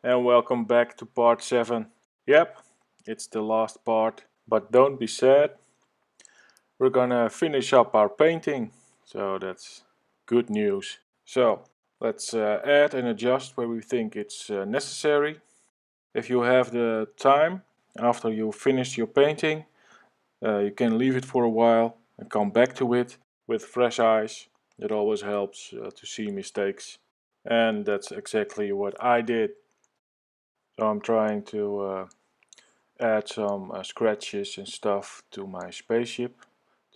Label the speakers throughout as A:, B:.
A: and welcome back to part 7. Yep, it's the last part, but don't be sad. We're gonna finish up our painting, so that's good news. So, let's add and adjust where we think it's necessary. If you have the time, after you finish your painting, you can leave it for a while and come back to it with fresh eyes. It always helps to see mistakes. And that's exactly what I did. So I'm trying to add some scratches and stuff to my spaceship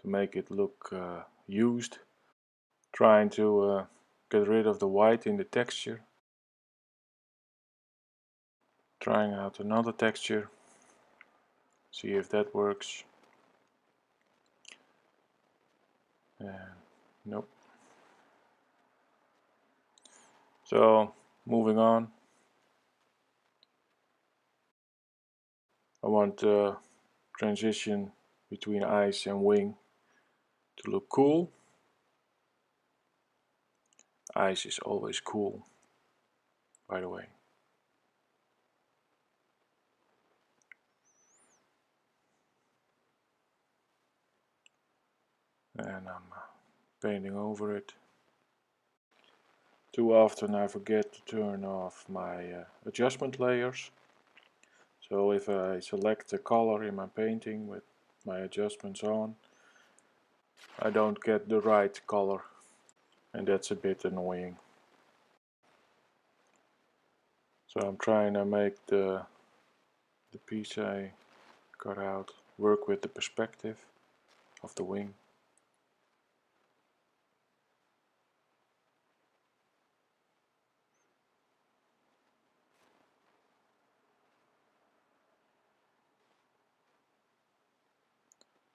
A: to make it look used. Trying to get rid of the white in the texture. Trying out another texture. See if that works. Nope. So moving on. I want the transition between eyes and wing to look cool. Eyes is always cool, by the way. And I'm painting over it. Too often I forget to turn off my adjustment layers. So if I select a color in my painting with my adjustments on, I don't get the right color, and that's a bit annoying. So I'm trying to make the piece I cut out work with the perspective of the wing.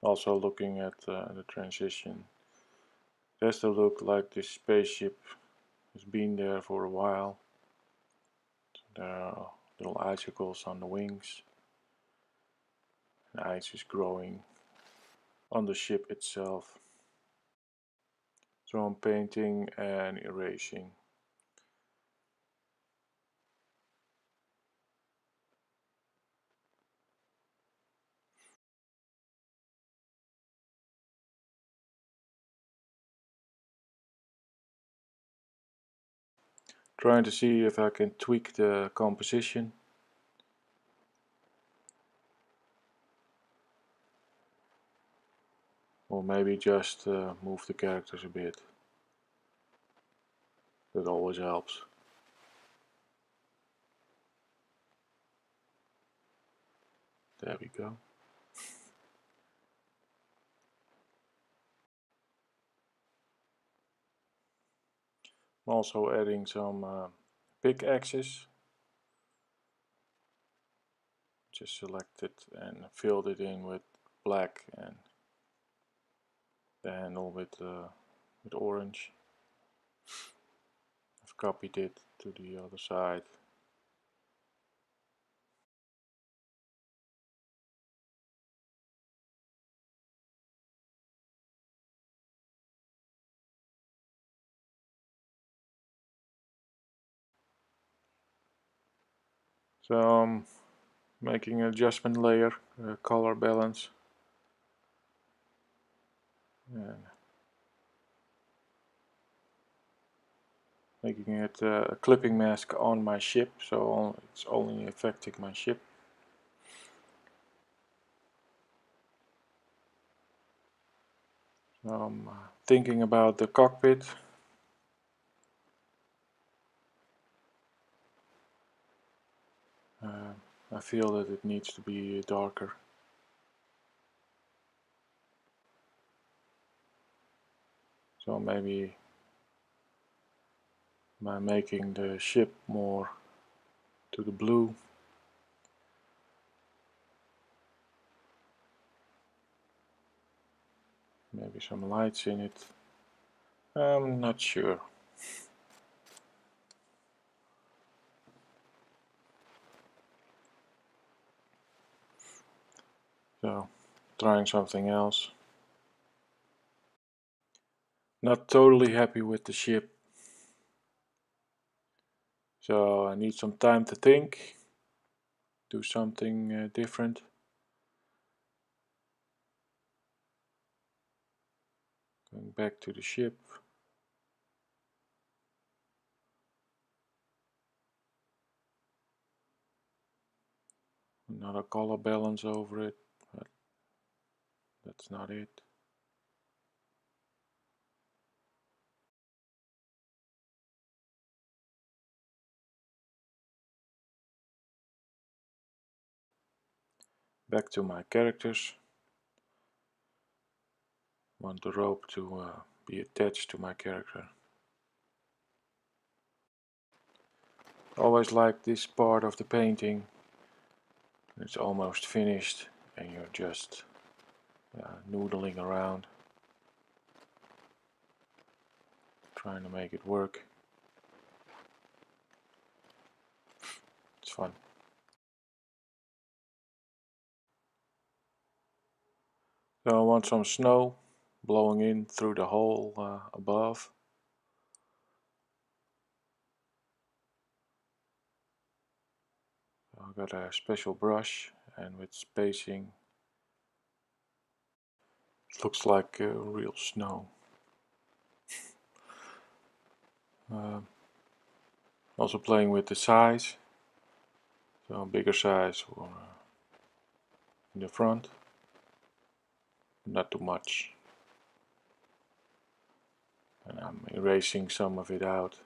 A: Also looking at the transition. It has to look like this spaceship has been there for a while. So there are little icicles on the wings. The ice is growing on the ship itself. So I'm painting and erasing. Trying to see if I can tweak the composition. Or maybe just move the characters a bit. That always helps. There we go. I'm also adding some pickaxes. Just select it and filled it in with black and the handle with orange. I've copied it to the other side. So I'm making an adjustment layer, color balance, and making it a clipping mask on my ship, so it's only affecting my ship. So I'm thinking about the cockpit. I feel that it needs to be darker. So maybe by making the ship more to the blue. Maybe some lights in it. I'm not sure. So, trying something else. Not totally happy with the ship. So I need some time to think, do something different. Going back to the ship. Another color balance over it, but that's not it. Back to my characters. Want the rope to be attached to my character. Always like this part of the painting. It's almost finished and you're just noodling around, trying to make it work. It's fun. So I want some snow blowing in through the hole above. So I got a special brush, and with spacing it looks like real snow. Also playing with the size, so a bigger size in the front, not too much. And I'm erasing some of it out.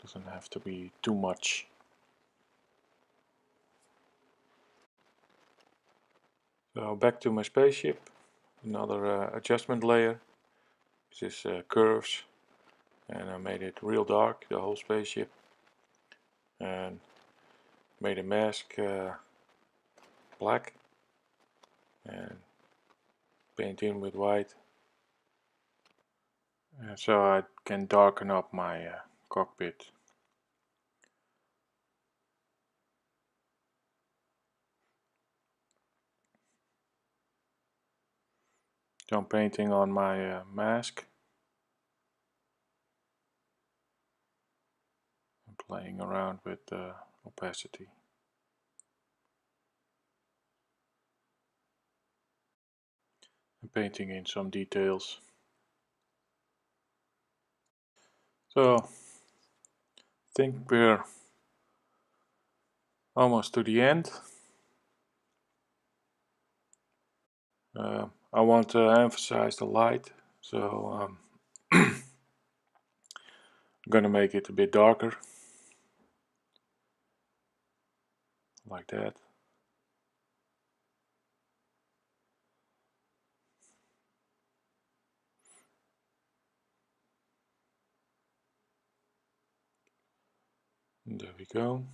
A: Doesn't have to be too much. So back to my spaceship, another adjustment layer. This is curves, and I made it real dark, the whole spaceship, and made a mask black and paint in with white, so I can darken up my cockpit. So I'm painting on my mask. I'm playing around with opacity. I'm painting in some details. So I think we're almost to the end. I want to emphasize the light, so I'm gonna make it a bit darker, like that. And there we go.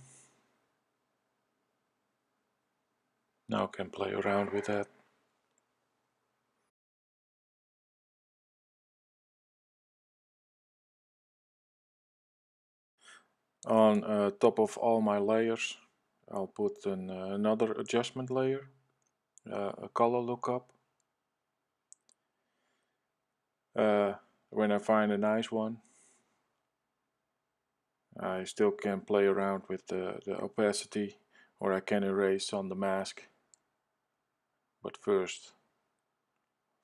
A: Now I can play around with that. On top of all my layers, I'll put another adjustment layer, a color lookup. When I find a nice one, I still can play around with the opacity, or I can erase on the mask. But first,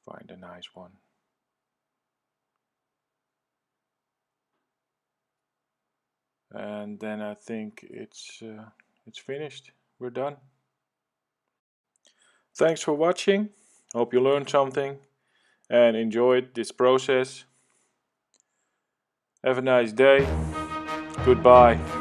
A: find a nice one. And then I think it's finished. We're done. Thanks for watching. Hope you learned something and enjoyed this process. Have a nice day. Goodbye.